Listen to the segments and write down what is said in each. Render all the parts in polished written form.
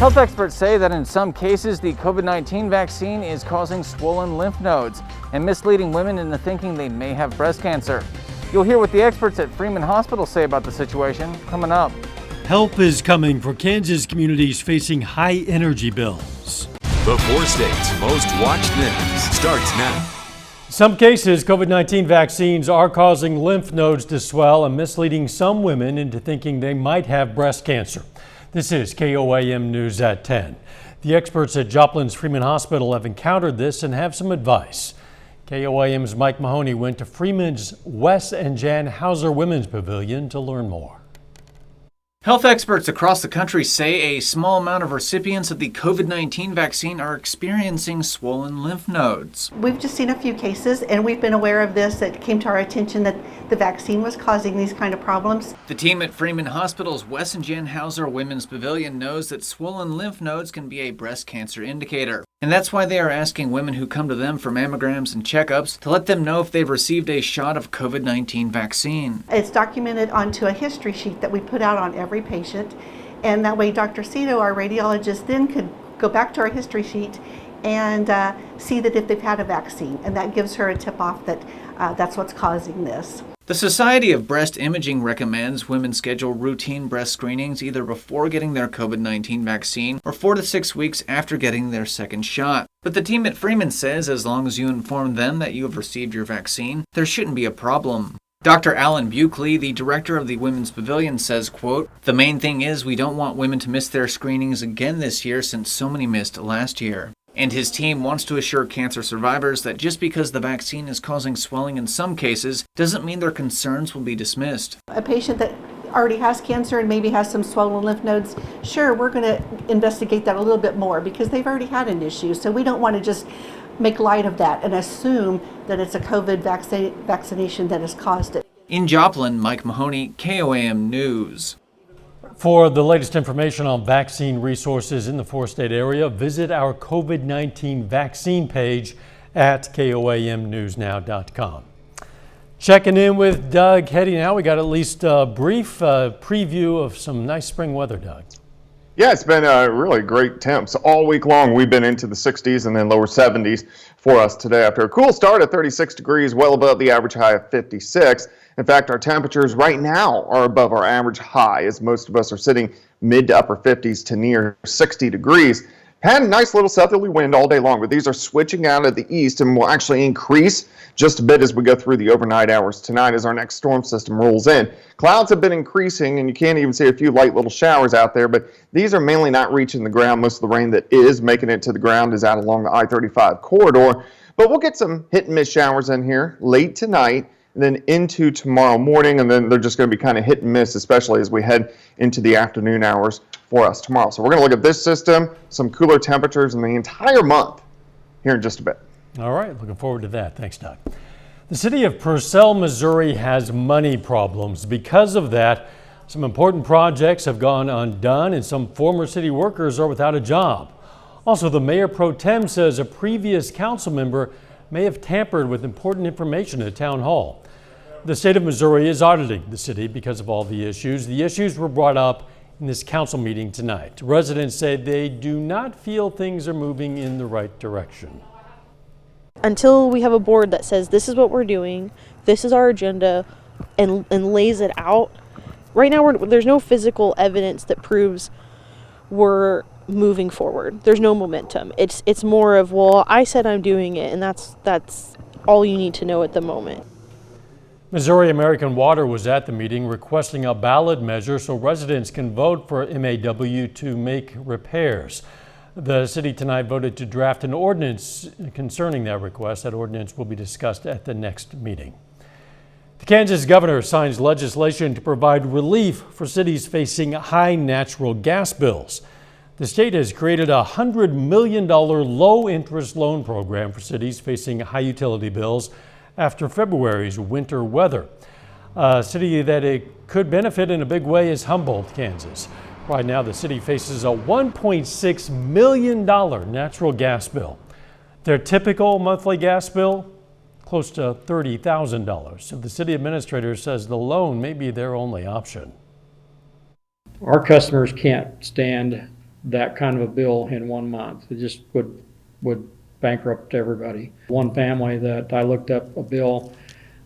Health experts say that in some cases, the COVID-19 vaccine is causing swollen lymph nodes and misleading women into thinking they may have breast cancer. You'll hear what the experts at Freeman Hospital say about the situation coming up. Help is coming for Kansas communities facing high energy bills. The 4 states' most watched news starts now. In some cases, COVID-19 vaccines are causing lymph nodes to swell and misleading some women into thinking they might have breast cancer. This is KOAM News at 10. The experts at Joplin's Freeman Hospital have encountered this and have some advice. KOAM's Mike Mahoney went to Freeman's Wes and Jan Hauser Women's Pavilion to learn more. Health experts across the country say a small amount of recipients of the COVID-19 vaccine are experiencing swollen lymph nodes. We've just seen a few cases, and we've been aware of this. It came to our attention that the vaccine was causing these kind of problems. The team at Freeman Hospital's Wes and Jan Hauser Women's Pavilion knows that swollen lymph nodes can be a breast cancer indicator. And that's why they are asking women who come to them for mammograms and checkups to let them know if they've received a shot of COVID-19 vaccine. It's documented onto a history sheet that we put out on every patient, and that way Dr. Cito, our radiologist, then could go back to our history sheet and see that if they've had a vaccine, and that gives her a tip-off that that's what's causing this. The Society of Breast Imaging recommends women schedule routine breast screenings either before getting their COVID-19 vaccine or 4 to 6 weeks after getting their second shot. But the team at Freeman says as long as you inform them that you have received your vaccine, there shouldn't be a problem. Dr. Alan Buckley, the director of the Women's Pavilion, says, quote, "The main thing is we don't want women to miss their screenings again this year since so many missed last year." And his team wants to assure cancer survivors that just because the vaccine is causing swelling in some cases doesn't mean their concerns will be dismissed. A patient that already has cancer and maybe has some swollen lymph nodes, sure, we're going to investigate that a little bit more because they've already had an issue. So we don't want to just make light of that and assume that it's a COVID vaccination that has caused it. In Joplin, Mike Mahoney, KOAM News. For the latest information on vaccine resources in the 4-state area, visit our COVID-19 vaccine page at KOAMnewsnow.com. Checking in with Doug Hetty now. We got at least a brief preview of some nice spring weather, Doug. Yeah, it's been really great temps all week long. We've been into the 60s and then lower 70s for us today after a cool start at 36 degrees, well above the average high of 56. In fact, our temperatures right now are above our average high, as most of us are sitting mid to upper 50s to near 60 degrees. Had a nice little southerly wind all day long, but these are switching out of the east and will actually increase just a bit as we go through the overnight hours tonight as our next storm system rolls in. Clouds have been increasing, and you can't even see a few light little showers out there, but these are mainly not reaching the ground. Most of the rain that is making it to the ground is out along the I-35 corridor, but we'll get some hit and miss showers in here late tonight and then into tomorrow morning, and then they're just going to be kind of hit and miss, especially as we head into the afternoon hours for us tomorrow. So we're going to look at this system, some cooler temperatures in the entire month here in just a bit. All right, looking forward to that. Thanks, Doug. The city of Purcell, Missouri has money problems. Because of that, some important projects have gone undone and some former city workers are without a job. Also, the mayor pro tem says a previous council member may have tampered with important information at town hall. The state of Missouri is auditing the city because of all the issues. The issues were brought up in this council meeting tonight. Residents say they do not feel things are moving in the right direction. Until we have a board that says this is what we're doing, this is our agenda, and lays it out, right now there's no physical evidence that proves we're moving forward. There's no momentum. It's more of, well, I said I'm doing it, and that's all you need to know at the moment. Missouri American Water was at the meeting requesting a ballot measure so residents can vote for MAW to make repairs. The city tonight voted to draft an ordinance concerning that request. That ordinance will be discussed at the next meeting. The Kansas governor signs legislation to provide relief for cities facing high natural gas bills. The state has created a $100 million low-interest loan program for cities facing high utility bills after February's winter weather. A city that it could benefit in a big way is Humboldt, Kansas. Right now, the city faces a $1.6 million natural gas bill. Their typical monthly gas bill, close to $30,000. So the city administrator says the loan may be their only option. Our customers can't stand that kind of a bill in 1 month. It just would bankrupt everybody. One family that I looked up a bill,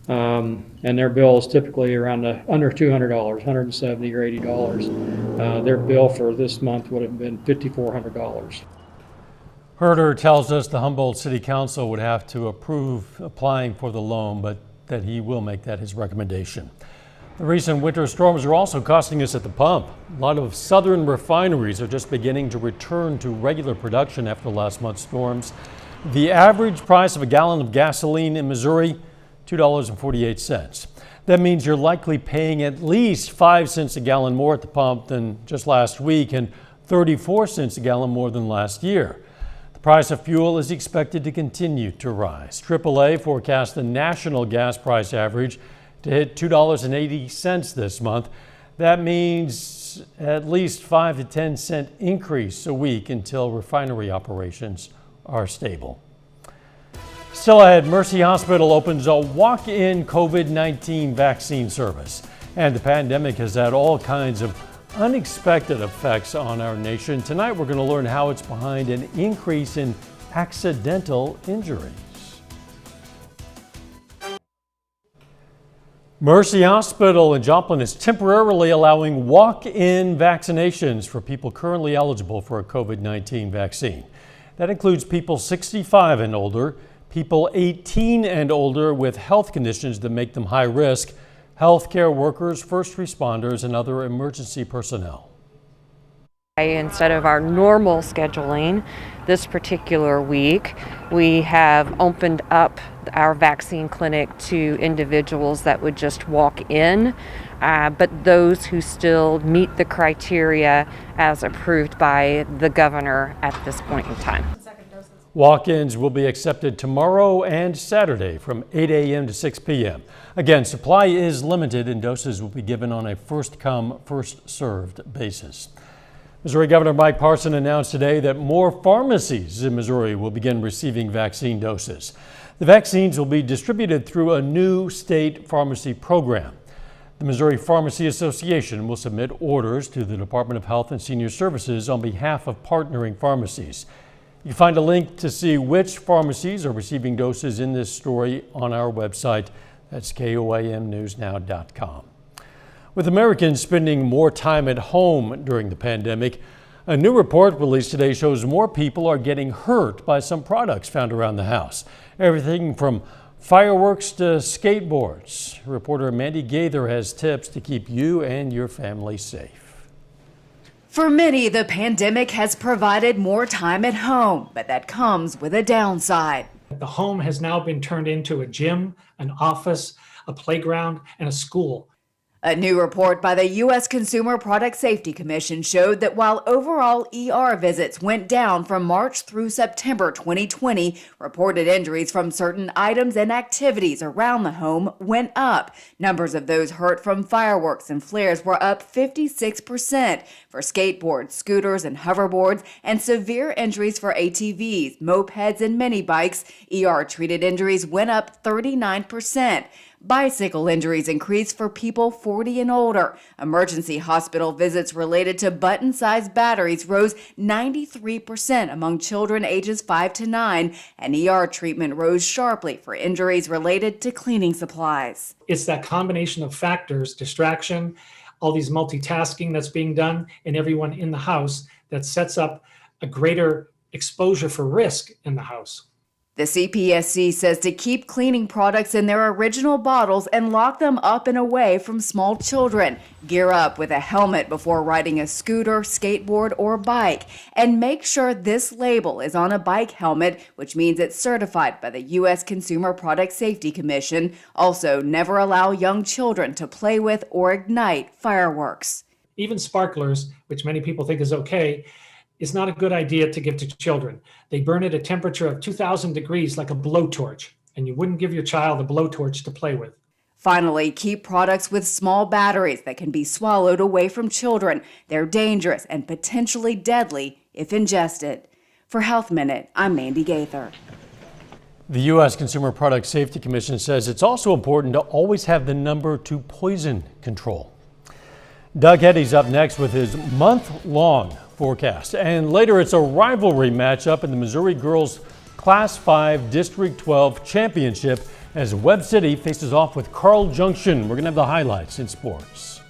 and their bill is typically around under $200, $170 or $80. Their bill for this month would have been $5,400. Herder tells us the Humboldt City Council would have to approve applying for the loan, but that he will make that his recommendation. The recent winter storms are also costing us at the pump. A lot of southern refineries are just beginning to return to regular production after last month's storms. The average price of a gallon of gasoline in Missouri, $2.48. That means you're likely paying at least 5 cents a gallon more at the pump than just last week and 34 cents a gallon more than last year. The price of fuel is expected to continue to rise. AAA forecasts the national gas price average to hit $2.80 this month. That means at least 5 to 10 cent increase a week until refinery operations are stable. Still ahead, Mercy Hospital opens a walk-in COVID-19 vaccine service. And the pandemic has had all kinds of unexpected effects on our nation. Tonight we're going to learn how it's behind an increase in accidental injuries. Mercy Hospital in Joplin is temporarily allowing walk-in vaccinations for people currently eligible for a COVID-19 vaccine. That includes people 65 and older, people 18 and older with health conditions that make them high risk, healthcare workers, first responders, and other emergency personnel. Instead of our normal scheduling this particular week, we have opened up our vaccine clinic to individuals that would just walk in, but those who still meet the criteria as approved by the governor at this point in time. Walk-ins will be accepted tomorrow and Saturday from 8 a.m. to 6 p.m. Again, supply is limited and doses will be given on a first-come, first-served basis. Missouri Governor Mike Parson announced today that more pharmacies in Missouri will begin receiving vaccine doses. The vaccines will be distributed through a new state pharmacy program. The Missouri Pharmacy Association will submit orders to the Department of Health and Senior Services on behalf of partnering pharmacies. You can find a link to see which pharmacies are receiving doses in this story on our website. That's KOAMnewsnow.com. With Americans spending more time at home during the pandemic, a new report released today shows more people are getting hurt by some products found around the house. Everything from fireworks to skateboards. Reporter Mandy Gaither has tips to keep you and your family safe. For many, the pandemic has provided more time at home, but that comes with a downside. The home has now been turned into a gym, an office, a playground, and a school. A new report by the U.S. Consumer Product Safety Commission showed that while overall ER visits went down from March through September 2020, reported injuries from certain items and activities around the home went up. Numbers of those hurt from fireworks and flares were up 56% for skateboards, scooters, and hoverboards, and severe injuries for ATVs, mopeds, and mini bikes. ER-treated injuries went up 39%. Bicycle injuries increased for people 40 and older. Emergency hospital visits related to button-sized batteries rose 93% among children ages 5 to 9, and ER treatment rose sharply for injuries related to cleaning supplies. It's that combination of factors, distraction, all these multitasking that's being done, and everyone in the house that sets up a greater exposure for risk in the house. The CPSC says to keep cleaning products in their original bottles and lock them up and away from small children. Gear up with a helmet before riding a scooter, skateboard, or bike. And make sure this label is on a bike helmet, which means it's certified by the U.S. Consumer Product Safety Commission. Also, never allow young children to play with or ignite fireworks. Even sparklers, which many people think is okay, is not a good idea to give to children. They burn at a temperature of 2,000 degrees like a blowtorch, and you wouldn't give your child a blowtorch to play with. Finally, keep products with small batteries that can be swallowed away from children. They're dangerous and potentially deadly if ingested. For Health Minute, I'm Mandy Gaither. The U.S. Consumer Product Safety Commission says it's also important to always have the number to poison control. Doug Eddy's up next with his month-long forecast. And later, it's a rivalry matchup in the Missouri girls Class 5 District 12 Championship as Webb City faces off with Carl Junction. We're going to have the highlights in sports.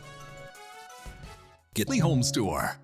Gidley Home Store.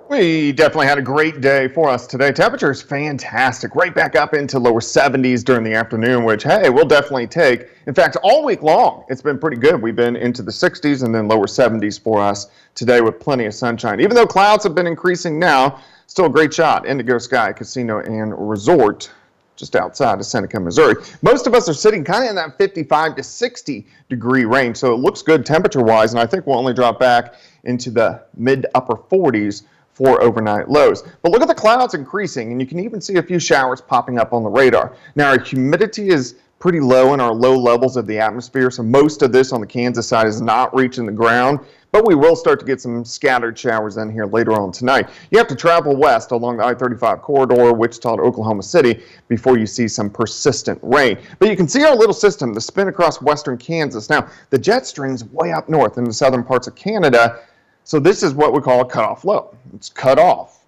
We definitely had a great day for us today. Temperature is fantastic, right back up into lower 70s during the afternoon, which, hey, we'll definitely take. In fact, all week long, it's been pretty good. We've been into the 60s and then lower 70s for us today with plenty of sunshine. Even though clouds have been increasing now, still a great shot. Indigo Sky Casino and Resort just outside of Seneca, Missouri. Most of us are sitting kind of in that 55 to 60 degree range, so it looks good temperature-wise, and I think we'll only drop back into the mid to upper 40s for overnight lows. But look at the clouds increasing, and you can even see a few showers popping up on the radar. Now, our humidity is pretty low in our low levels of the atmosphere, so most of this on the Kansas side is not reaching the ground, but we will start to get some scattered showers in here later on tonight. You have to travel west along the I-35 corridor, Wichita to Oklahoma City, before you see some persistent rain. But you can see our little system, the spin across western Kansas. Now, the jet stream's way up north in the southern parts of Canada, so this is what we call a cutoff low. It's cut off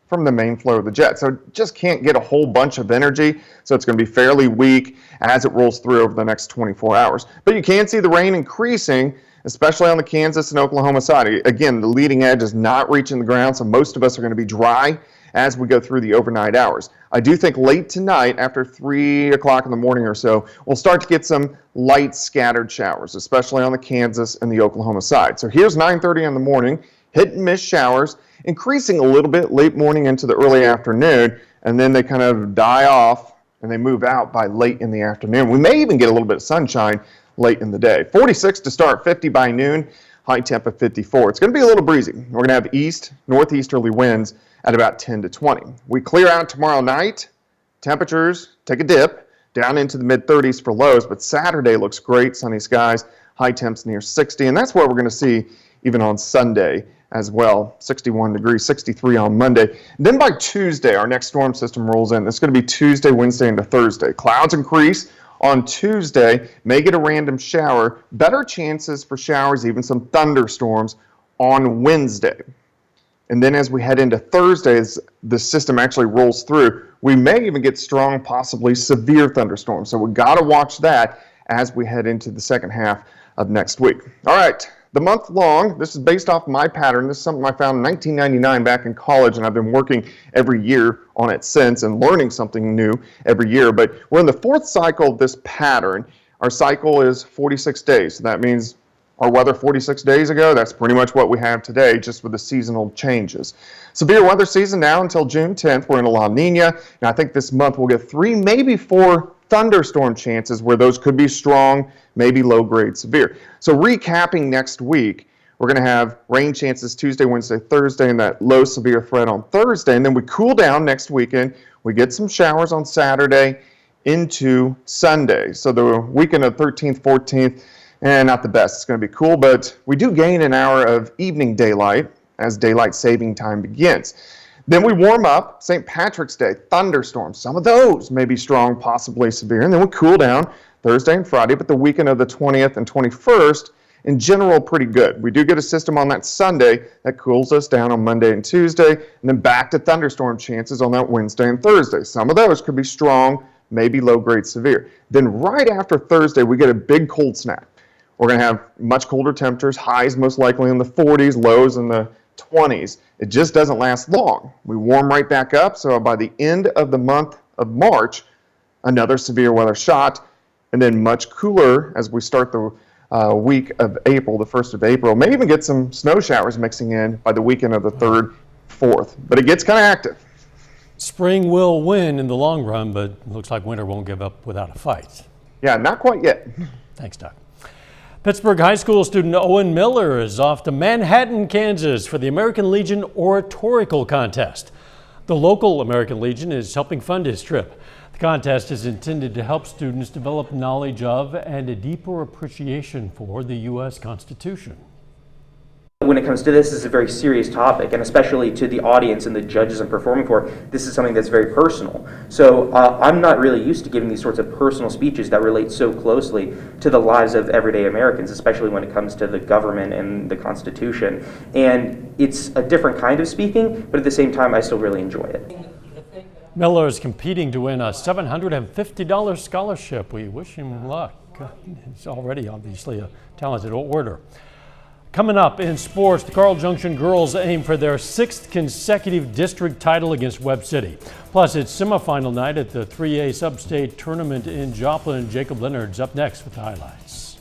from the main flow of the jet. So it just can't get a whole bunch of energy. So it's going to be fairly weak as it rolls through over the next 24 hours. But you can see the rain increasing, especially on the Kansas and Oklahoma side. Again, the leading edge is not reaching the ground, so most of us are going to be dry as we go through the overnight hours. I do think late tonight, after 3 o'clock in the morning or so, we'll start to get some light scattered showers, especially on the Kansas and the Oklahoma side. So here's 9:30 in the morning, hit and miss showers, increasing a little bit late morning into the early afternoon, and then they kind of die off and they move out by late in the afternoon. We may even get a little bit of sunshine late in the day. 46 to start, 50 by noon, high temp of 54. It's going to be a little breezy. We're going to have northeasterly winds at about 10 to 20. We clear out tomorrow night. Temperatures take a dip down into the mid-30s for lows, but Saturday looks great. Sunny skies, high temps near 60, and that's what we're going to see even on Sunday as well. 61 degrees, 63 on Monday. And then by Tuesday, our next storm system rolls in. It's going to be Tuesday, Wednesday, into Thursday. Clouds increase on Tuesday, may get a random shower. Better chances for showers, even some thunderstorms on Wednesday. And then as we head into Thursday, as the system actually rolls through, we may even get strong, possibly severe thunderstorms. So we've got to watch that as we head into the second half of next week. All right, the month long, this is based off my pattern. This is something I found in 1999 back in college, and I've been working every year on it since and learning something new every year. But we're in the fourth cycle of this pattern. Our cycle is 46 days. So that means our weather 46 days ago, that's pretty much what we have today, just with the seasonal changes. Severe weather season now until June 10th. We're in a La Nina, and I think this month we'll get 3, maybe 4 thunderstorm chances where those could be strong, maybe low-grade severe. So recapping next week, we're going to have rain chances Tuesday, Wednesday, Thursday, and that low severe threat on Thursday. And then we cool down next weekend. We get some showers on Saturday into Sunday. So the weekend of 13th, 14th, and not the best. It's going to be cool, but we do gain an hour of evening daylight as daylight saving time begins. Then we warm up. St. Patrick's Day, thunderstorms. Some of those may be strong, possibly severe. And then we cool down Thursday and Friday, but the weekend of the 20th and 21st, in general, pretty good. We do get a system on that Sunday that cools us down on Monday and Tuesday, and then back to thunderstorm chances on that Wednesday and Thursday. Some of those could be strong, maybe low-grade severe. Then right after Thursday, we get a big cold snap. We're going to have much colder temperatures, highs most likely in the 40s, lows in the 20s. It just doesn't last long. We warm right back up, so by the end of the month of March, another severe weather shot, and then much cooler as we start the week of April, the 1st of April. Maybe even get some snow showers mixing in by the weekend of the 3rd, 4th. But it gets kind of active. Spring will win in the long run, but it looks like winter won't give up without a fight. Yeah, not quite yet. Thanks, Doug. Pittsburgh High School student Owen Miller is off to Manhattan, Kansas for the American Legion Oratorical Contest. The local American Legion is helping fund his trip. The contest is intended to help students develop knowledge of and a deeper appreciation for the U.S. Constitution. When when it comes to this is a very serious topic, and especially to the audience and the judges I'm performing for, this is something that's very personal. So I'm not really used to giving these sorts of personal speeches that relate so closely to the lives of everyday Americans, especially when it comes to the government and the Constitution. And it's a different kind of speaking, but at the same time, I still really enjoy it. Miller is competing to win a $750 scholarship. We wish him luck. He's already obviously a talented orator. Coming up in sports, the Carl Junction girls aim for their 6th consecutive district title against Webb City. Plus, it's semifinal night at the 3A Substate tournament in Joplin. Jacob Leonard's up next with the highlights.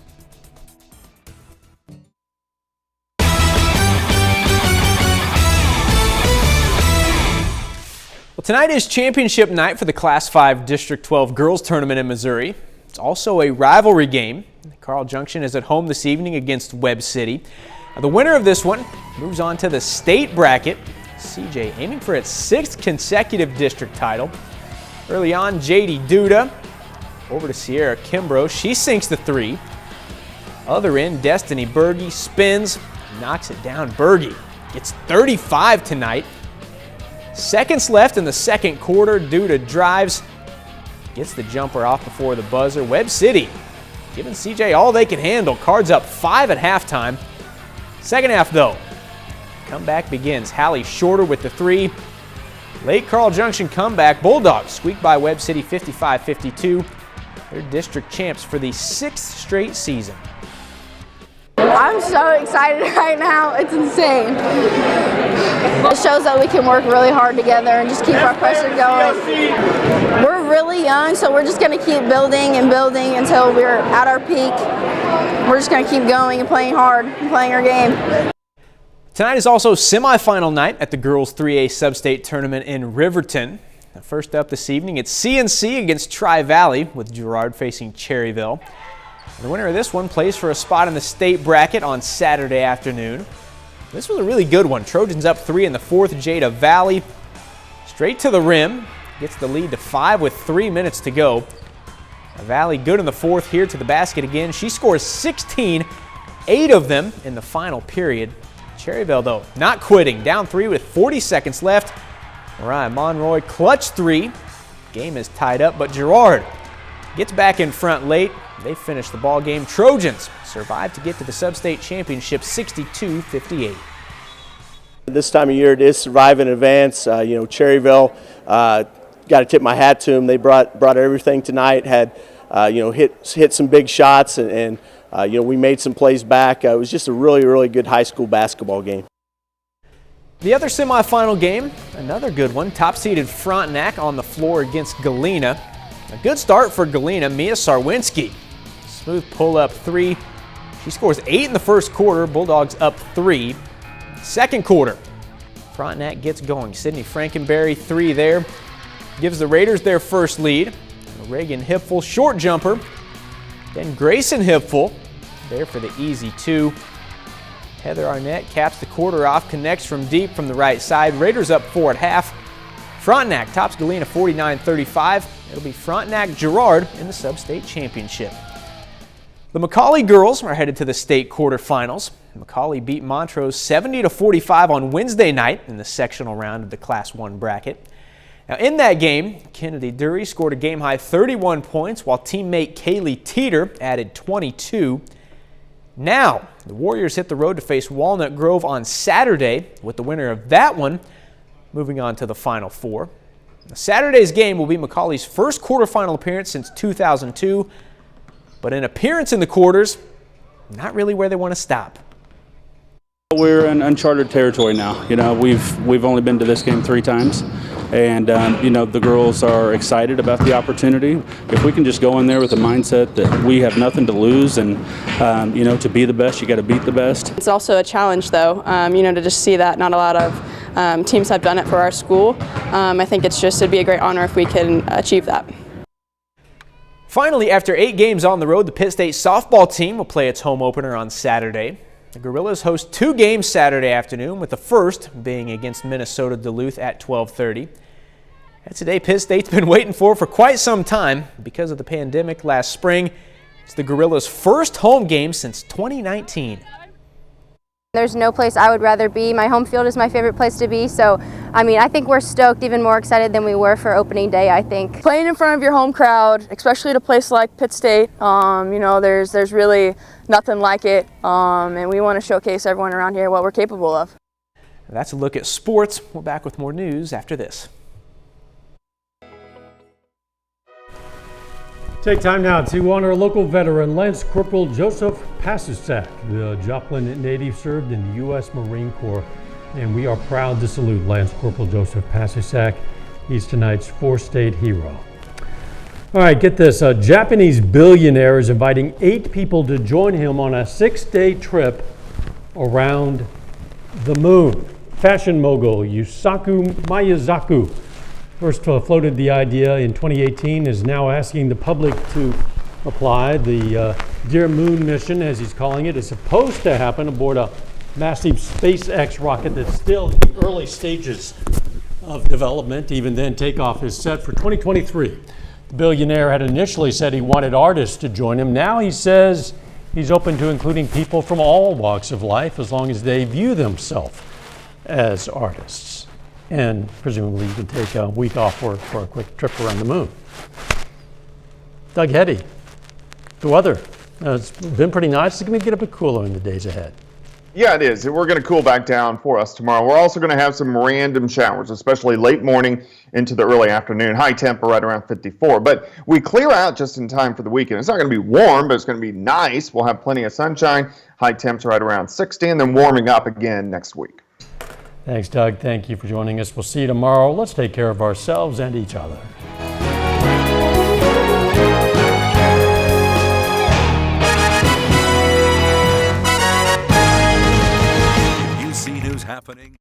Well, tonight is championship night for the Class 5 District 12 girls tournament in Missouri. It's also a rivalry game. Carl Junction is at home this evening against Webb City. Now, the winner of this one moves on to the state bracket. CJ aiming for its 6th consecutive district title. Early on, JD Duda over to Sierra Kimbrough. She sinks the 3. Other end, Destiny Berge spins, knocks it down. Berge gets 35 tonight. Seconds left in the second quarter. Duda drives, gets the jumper off before the buzzer. Webb City giving CJ all they can handle. Cards up 5 at halftime. Second half though, comeback begins. Hallie Shorter with the 3. Late Carl Junction comeback. Bulldogs squeak by Webb City 55-52. They're district champs for the 6th straight season. I'm so excited right now. It's insane. It shows that we can work really hard together and just keep our pressure going. We're really young, so we're just going to keep building and building until we're at our peak. We're just going to keep going and playing hard and playing our game. Tonight is also semifinal night at the girls 3A Substate tournament in Riverton. First up this evening, it's CNC against Tri-Valley with Girard facing Cherryville. The winner of this one plays for a spot in the state bracket on Saturday afternoon. This was a really good one. Trojans up 3 in the 4th. Jada Valley straight to the rim. Gets the lead to 5 with 3 minutes to go. Valley good in the 4th here to the basket again. She scores 16, 8 of them in the final period. Cherryville, though, not quitting. Down 3 with 40 seconds left. Mariah Monroy clutch 3. Game is tied up, but Girard gets back in front late. They finish the ball game. Trojans survive to get to the Substate Championship 62-58. This time of year it is survive in advance. Cherryville, got to tip my hat to them. They brought everything tonight. Had hit some big shots and we made some plays back. It was just a really good high school basketball game. The other semifinal game, another good one. Top-seeded Frontenac on the floor against Galena. A good start for Galena. Mia Sarwinski. Smooth pull-up 3. She scores 8 in the first quarter. Bulldogs up 3. Second quarter, Frontenac gets going. Sydney Frankenberry 3 there. Gives the Raiders their first lead. Reagan Hipfel, short jumper. Then Grayson Hipfel there for the easy 2. Heather Arnett caps the quarter off, connects from deep from the right side. Raiders up 4 at half. Frontenac tops Galena 49-35. It'll be Frontenac-Girard in the Substate Championship. The McCallie girls are headed to the state quarterfinals. McCallie beat Montrose 70-45 on Wednesday night in the sectional round of the Class 1 bracket. Now in that game, Kennedy Dury scored a game-high 31 points while teammate Kaylee Teeter added 22. Now, the Warriors hit the road to face Walnut Grove on Saturday, with the winner of that one moving on to the Final Four. Now, Saturday's game will be McCallie's first quarterfinal appearance since 2002, but an appearance in the quarters, not really where they want to stop. We're in uncharted territory now. We've only been to this game 3 times. And, the girls are excited about the opportunity. If we can just go in there with a mindset that we have nothing to lose and, to be the best, you got to beat the best. It's also a challenge, though, to just see that not a lot of teams have done it for our school. I think it'd be a great honor if we can achieve that. Finally, after 8 games on the road, the Pitt State softball team will play its home opener on Saturday. The Gorillas host 2 games Saturday afternoon, with the first being against Minnesota Duluth at 12:30. That's a day Pitt State's been waiting for quite some time because of the pandemic last spring. It's the Gorillas' first home game since 2019. There's no place I would rather be. My home field is my favorite place to be. So, I think we're stoked, even more excited than we were for opening day, I think. Playing in front of your home crowd, especially at a place like Pitt State, there's really nothing like it. And we want to showcase everyone around here what we're capable of. That's a look at sports. We're back with more news after this. Take time now to honor local veteran Lance Corporal Joseph Pasusak. The Joplin native served in the U.S. Marine Corps, and we are proud to salute Lance Corporal Joseph Pasusak. He's tonight's four-state hero. All right, get this. A Japanese billionaire is inviting 8 people to join him on a 6-day trip around the moon. Fashion mogul Yusaku Miyazaki first floated the idea in 2018, is now asking the public to apply. The Dear Moon mission, as he's calling it, is supposed to happen aboard a massive SpaceX rocket that's still in the early stages of development. Even then, takeoff is set for 2023. The billionaire had initially said he wanted artists to join him. Now he says he's open to including people from all walks of life as long as they view themselves as artists. And presumably you can take a week off work for a quick trip around the moon. Doug Heddy, the weather. It's been pretty nice. It's going to get a bit cooler in the days ahead. Yeah, it is. We're going to cool back down for us tomorrow. We're also going to have some random showers, especially late morning into the early afternoon. High temp right around 54. But we clear out just in time for the weekend. It's not going to be warm, but it's going to be nice. We'll have plenty of sunshine. High temps right around 60, and then warming up again next week. Thanks, Doug. Thank you for joining us. We'll see you tomorrow. Let's take care of ourselves and each other. You see news happening